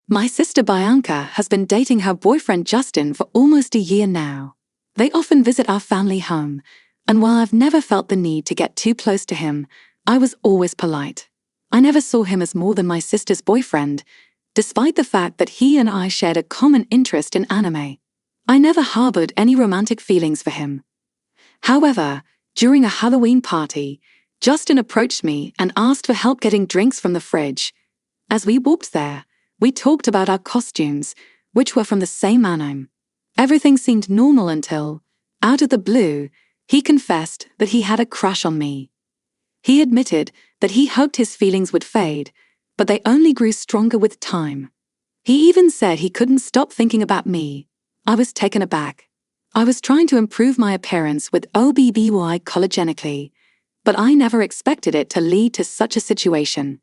My sister Bianca has been dating her boyfriend Justin for almost a year now. They often visit our family home, and while I've never felt the need to get too close to him, I was always polite. I never saw him as more than my sister's boyfriend, despite the fact that he and I shared a common interest in anime. I never harbored any romantic feelings for him. However, during a Halloween party, Justin approached me and asked for help getting drinks from the fridge. As we walked there, we talked about our costumes, which were from the same anime. Everything seemed normal until, out of the blue, he confessed that he had a crush on me. He admitted that he hoped his feelings would fade, but they only grew stronger with time. He even said he couldn't stop thinking about me. I was taken aback. I was trying to improve my appearance with OBBY collagenically, but I never expected it to lead to such a situation.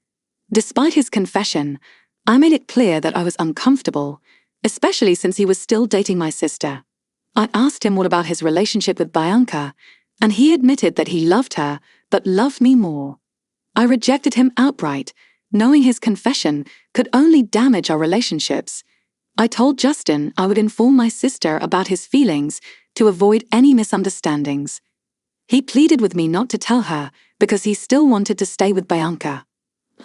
Despite his confession, I made it clear that I was uncomfortable, especially since he was still dating my sister. I asked him what about his relationship with Bianca, and he admitted that he loved her, but loved me more. I rejected him outright, knowing his confession could only damage our relationships. I told Justin I would inform my sister about his feelings to avoid any misunderstandings. He pleaded with me not to tell her because he still wanted to stay with Bianca.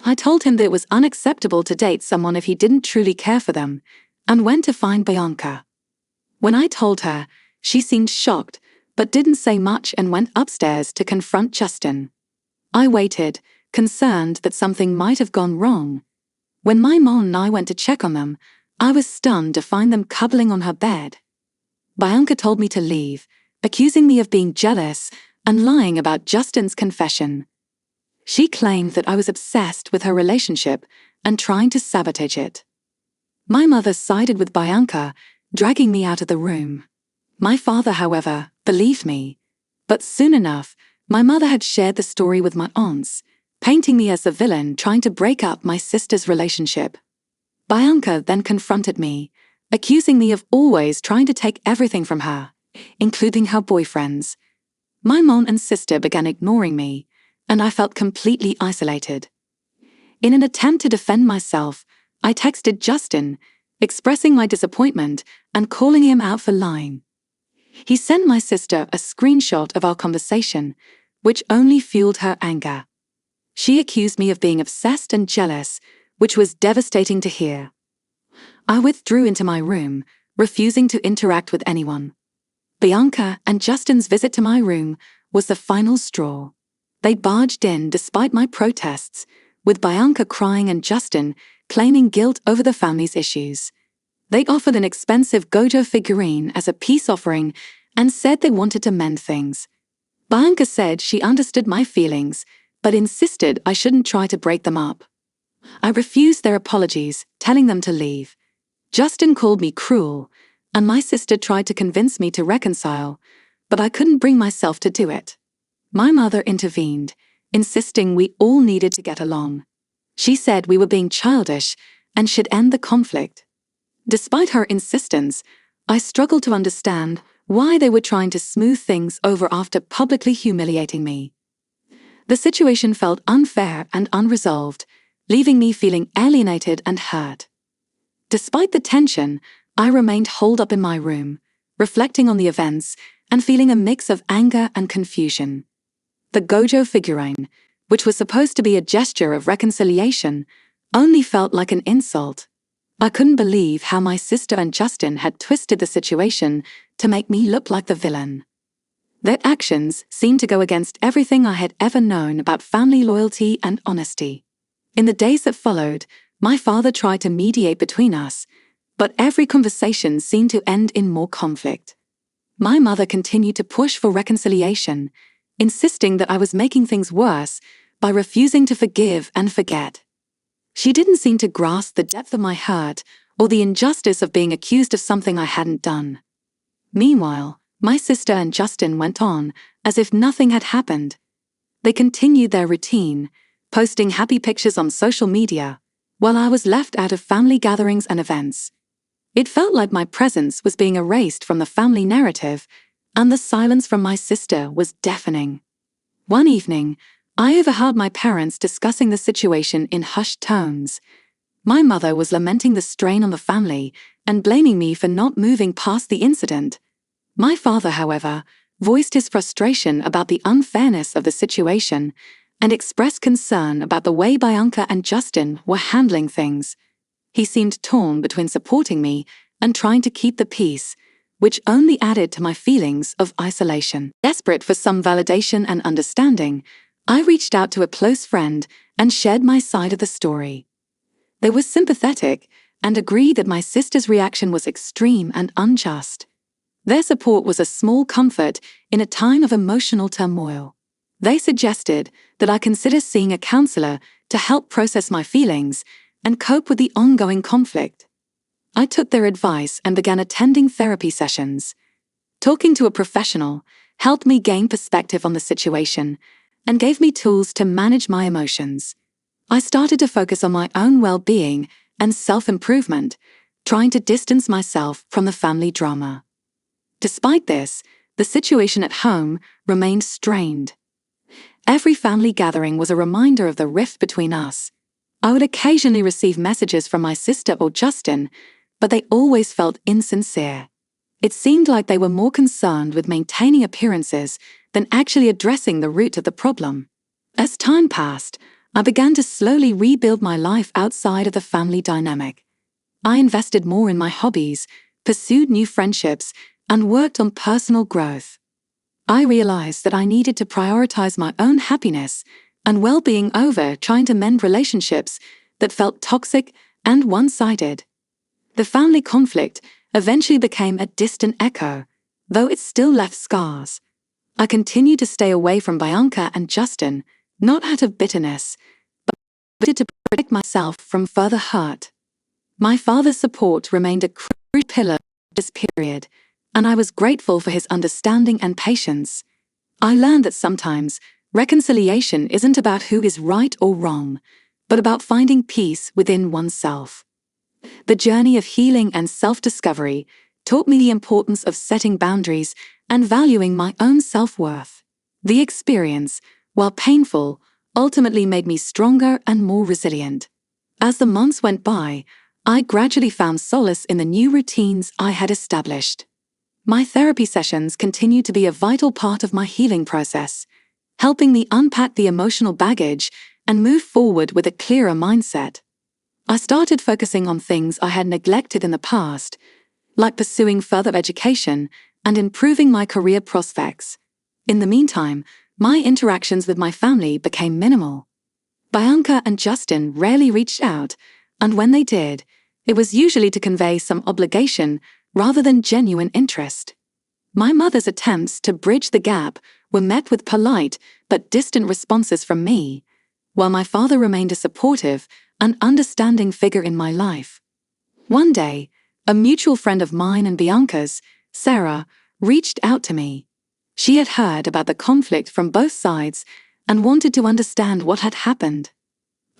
I told him that it was unacceptable to date someone if he didn't truly care for them, and went to find Bianca. When I told her, she seemed shocked, but didn't say much and went upstairs to confront Justin. I waited, concerned that something might have gone wrong. When my mom and I went to check on them, I was stunned to find them cuddling on her bed. Bianca told me to leave, accusing me of being jealous and lying about Justin's confession. She claimed that I was obsessed with her relationship and trying to sabotage it. My mother sided with Bianca, dragging me out of the room. My father, however, believed me. But soon enough, my mother had shared the story with my aunts, painting me as the villain trying to break up my sister's relationship. Bianca then confronted me, accusing me of always trying to take everything from her, including her boyfriends. My mom and sister began ignoring me, and I felt completely isolated. In an attempt to defend myself, I texted Justin, expressing my disappointment and calling him out for lying. He sent my sister a screenshot of our conversation, which only fueled her anger. She accused me of being obsessed and jealous, which was devastating to hear. I withdrew into my room, refusing to interact with anyone. Bianca and Justin's visit to my room was the final straw. They barged in despite my protests, with Bianca crying and Justin claiming guilt over the family's issues. They offered an expensive Gojo figurine as a peace offering and said they wanted to mend things. Bianca said she understood my feelings, but insisted I shouldn't try to break them up. I refused their apologies, telling them to leave. Justin called me cruel, and my sister tried to convince me to reconcile, but I couldn't bring myself to do it. My mother intervened, insisting we all needed to get along. She said we were being childish and should end the conflict. Despite her insistence, I struggled to understand why they were trying to smooth things over after publicly humiliating me. The situation felt unfair and unresolved, leaving me feeling alienated and hurt. Despite the tension, I remained holed up in my room, reflecting on the events and feeling a mix of anger and confusion. The Gojo figurine, which was supposed to be a gesture of reconciliation, only felt like an insult. I couldn't believe how my sister and Justin had twisted the situation to make me look like the villain. Their actions seemed to go against everything I had ever known about family loyalty and honesty. In the days that followed, my father tried to mediate between us, but every conversation seemed to end in more conflict. My mother continued to push for reconciliation, insisting that I was making things worse by refusing to forgive and forget. She didn't seem to grasp the depth of my hurt or the injustice of being accused of something I hadn't done. Meanwhile, my sister and Justin went on as if nothing had happened. They continued their routine, posting happy pictures on social media, while I was left out of family gatherings and events. It felt like my presence was being erased from the family narrative, and the silence from my sister was deafening. One evening, I overheard my parents discussing the situation in hushed tones. My mother was lamenting the strain on the family and blaming me for not moving past the incident. My father, however, voiced his frustration about the unfairness of the situation and expressed concern about the way Bianca and Justin were handling things. He seemed torn between supporting me and trying to keep the peace, which only added to my feelings of isolation. Desperate for some validation and understanding, I reached out to a close friend and shared my side of the story. They were sympathetic and agreed that my sister's reaction was extreme and unjust. Their support was a small comfort in a time of emotional turmoil. They suggested that I consider seeing a counselor to help process my feelings and cope with the ongoing conflict. I took their advice and began attending therapy sessions. Talking to a professional helped me gain perspective on the situation and gave me tools to manage my emotions. I started to focus on my own well-being and self-improvement, trying to distance myself from the family drama. Despite this, the situation at home remained strained. Every family gathering was a reminder of the rift between us. I would occasionally receive messages from my sister or Justin, but they always felt insincere. It seemed like they were more concerned with maintaining appearances than actually addressing the root of the problem. As time passed, I began to slowly rebuild my life outside of the family dynamic. I invested more in my hobbies, pursued new friendships, and worked on personal growth. I realized that I needed to prioritize my own happiness and well-being over trying to mend relationships that felt toxic and one-sided. The family conflict eventually became a distant echo, though it still left scars. I continued to stay away from Bianca and Justin, not out of bitterness, but to protect myself from further hurt. My father's support remained a crucial pillar of this period, and I was grateful for his understanding and patience. I learned that sometimes reconciliation isn't about who is right or wrong, but about finding peace within oneself. The journey of healing and self-discovery taught me the importance of setting boundaries and valuing my own self-worth. The experience, while painful, ultimately made me stronger and more resilient. As the months went by, I gradually found solace in the new routines I had established. My therapy sessions continued to be a vital part of my healing process, helping me unpack the emotional baggage and move forward with a clearer mindset. I started focusing on things I had neglected in the past, like pursuing further education and improving my career prospects. In the meantime, my interactions with my family became minimal. Bianca and Justin rarely reached out, and when they did, it was usually to convey some obligation rather than genuine interest. My mother's attempts to bridge the gap were met with polite but distant responses from me, while my father remained a supportive and understanding figure in my life. One day, a mutual friend of mine and Bianca's, Sarah, reached out to me. She had heard about the conflict from both sides and wanted to understand what had happened.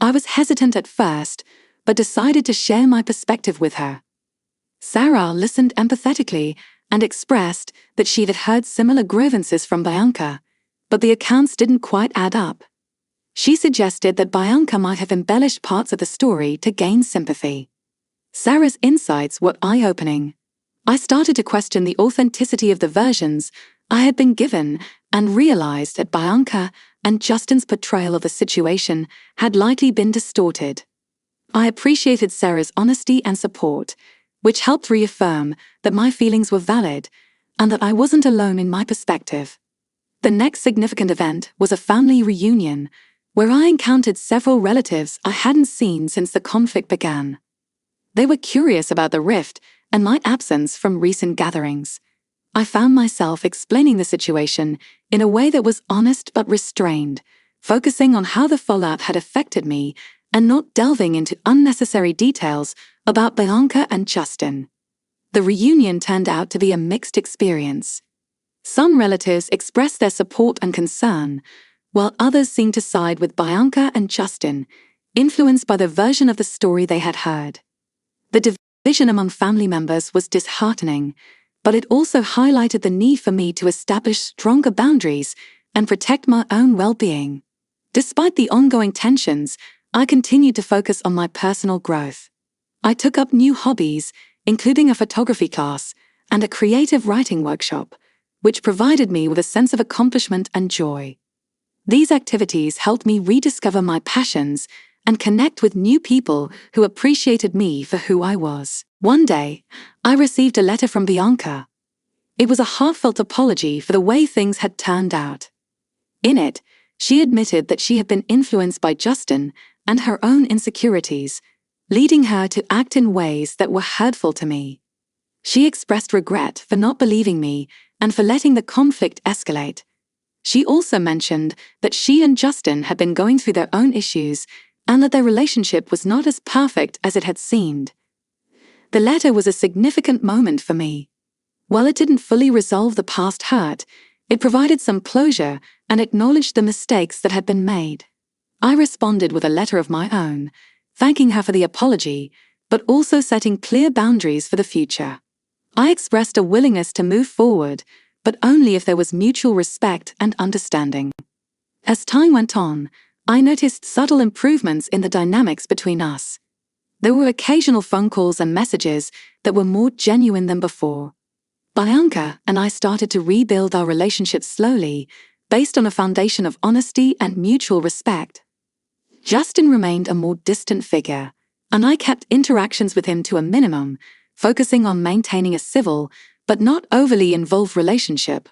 I was hesitant at first, but decided to share my perspective with her. Sarah listened empathetically and expressed that she had heard similar grievances from Bianca, but the accounts didn't quite add up. She suggested that Bianca might have embellished parts of the story to gain sympathy. Sarah's insights were eye-opening. I started to question the authenticity of the versions I had been given and realized that Bianca and Justin's portrayal of the situation had likely been distorted. I appreciated Sarah's honesty and support, which helped reaffirm that my feelings were valid and that I wasn't alone in my perspective. The next significant event was a family reunion, where I encountered several relatives I hadn't seen since the conflict began. They were curious about the rift and my absence from recent gatherings. I found myself explaining the situation in a way that was honest but restrained, focusing on how the fallout had affected me and not delving into unnecessary details about Bianca and Justin. The reunion turned out to be a mixed experience. Some relatives expressed their support and concern, while others seemed to side with Bianca and Justin, influenced by the version of the story they had heard. The division among family members was disheartening, but it also highlighted the need for me to establish stronger boundaries and protect my own well-being. Despite the ongoing tensions, I continued to focus on my personal growth. I took up new hobbies, including a photography class and a creative writing workshop, which provided me with a sense of accomplishment and joy. These activities helped me rediscover my passions and connect with new people who appreciated me for who I was. One day, I received a letter from Bianca. It was a heartfelt apology for the way things had turned out. In it, she admitted that she had been influenced by Justin and her own insecurities, leading her to act in ways that were hurtful to me. She expressed regret for not believing me and for letting the conflict escalate. She also mentioned that she and Justin had been going through their own issues and that their relationship was not as perfect as it had seemed. The letter was a significant moment for me. While it didn't fully resolve the past hurt, it provided some closure and acknowledged the mistakes that had been made. I responded with a letter of my own, thanking her for the apology, but also setting clear boundaries for the future. I expressed a willingness to move forward, but only if there was mutual respect and understanding. As time went on, I noticed subtle improvements in the dynamics between us. There were occasional phone calls and messages that were more genuine than before. Bianca and I started to rebuild our relationship slowly, based on a foundation of honesty and mutual respect. Justin remained a more distant figure, and I kept interactions with him to a minimum, focusing on maintaining a civil but not overly involved relationship.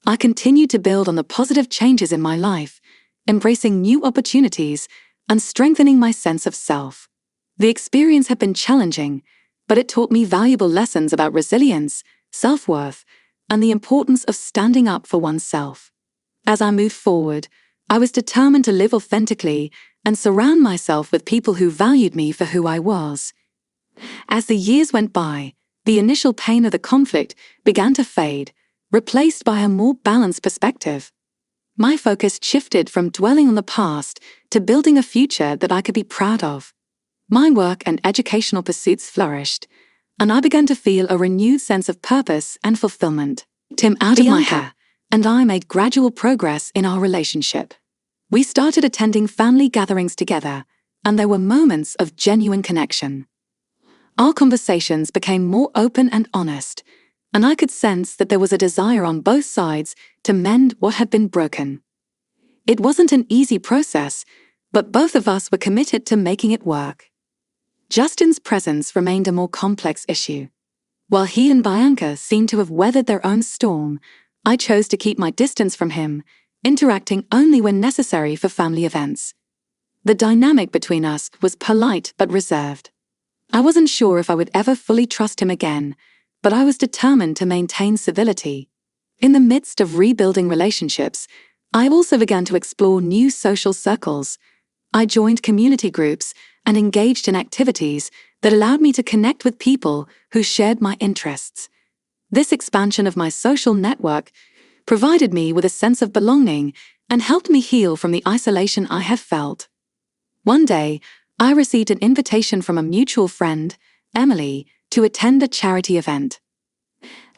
I continued to build on the positive changes in my life, embracing new opportunities and strengthening my sense of self. The experience had been challenging, but it taught me valuable lessons about resilience, self-worth, and the importance of standing up for oneself. As I moved forward, I was determined to live authentically and surround myself with people who valued me for who I was. As the years went by, the initial pain of the conflict began to fade, replaced by a more balanced perspective. My focus shifted from dwelling on the past to building a future that I could be proud of. My work and educational pursuits flourished, and I began to feel a renewed sense of purpose and fulfillment. Bianca and I made gradual progress in our relationship. We started attending family gatherings together, and there were moments of genuine connection. Our conversations became more open and honest, and I could sense that there was a desire on both sides to mend what had been broken. It wasn't an easy process, but both of us were committed to making it work. Justin's presence remained a more complex issue. While he and Bianca seemed to have weathered their own storm, I chose to keep my distance from him, interacting only when necessary for family events. The dynamic between us was polite but reserved. I wasn't sure if I would ever fully trust him again, but I was determined to maintain civility. In the midst of rebuilding relationships, I also began to explore new social circles. I joined community groups and engaged in activities that allowed me to connect with people who shared my interests. This expansion of my social network provided me with a sense of belonging and helped me heal from the isolation I had felt. One day, I received an invitation from a mutual friend, Emily, to attend a charity event.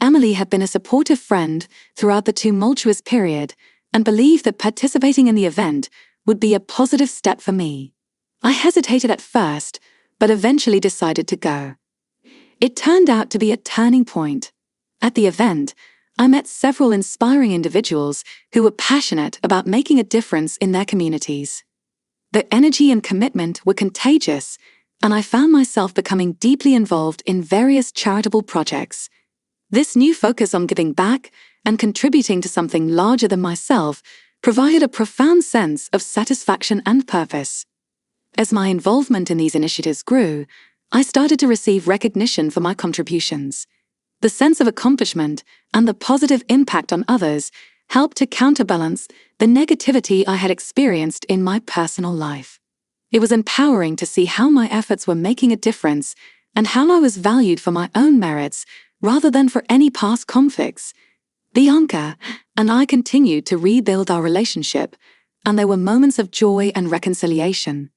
Emily had been a supportive friend throughout the tumultuous period and believed that participating in the event would be a positive step for me. I hesitated at first, but eventually decided to go. It turned out to be a turning point. At the event, I met several inspiring individuals who were passionate about making a difference in their communities. Their energy and commitment were contagious, and I found myself becoming deeply involved in various charitable projects. This new focus on giving back and contributing to something larger than myself provided a profound sense of satisfaction and purpose. As my involvement in these initiatives grew, I started to receive recognition for my contributions. The sense of accomplishment and the positive impact on others helped to counterbalance the negativity I had experienced in my personal life. It was empowering to see how my efforts were making a difference and how I was valued for my own merits rather than for any past conflicts. Bianca and I continued to rebuild our relationship, and there were moments of joy and reconciliation.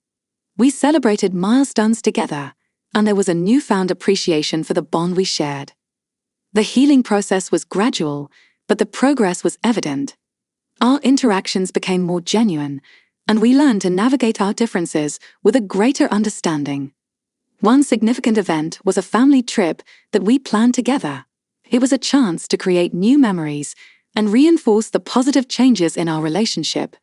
We celebrated milestones together, and there was a newfound appreciation for the bond we shared. The healing process was gradual, but the progress was evident. Our interactions became more genuine, and we learned to navigate our differences with a greater understanding. One significant event was a family trip that we planned together. It was a chance to create new memories and reinforce the positive changes in our relationship.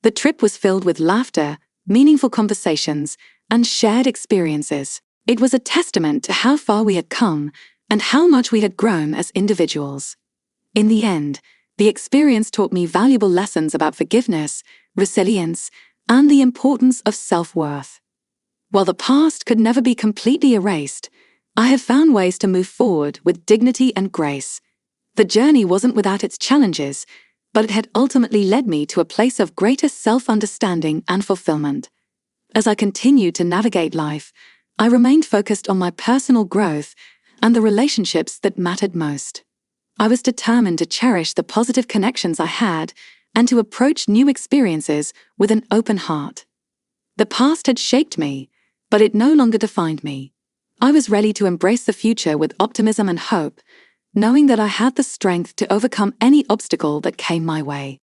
The trip was filled with laughter, meaningful conversations, and shared experiences. It was a testament to how far we had come and how much we had grown as individuals. In the end, the experience taught me valuable lessons about forgiveness, resilience, and the importance of self-worth. While the past could never be completely erased, I have found ways to move forward with dignity and grace. The journey wasn't without its challenges, but it had ultimately led me to a place of greater self-understanding and fulfillment. As I continued to navigate life, I remained focused on my personal growth and the relationships that mattered most. I was determined to cherish the positive connections I had and to approach new experiences with an open heart. The past had shaped me, but it no longer defined me. I was ready to embrace the future with optimism and hope, knowing that I had the strength to overcome any obstacle that came my way.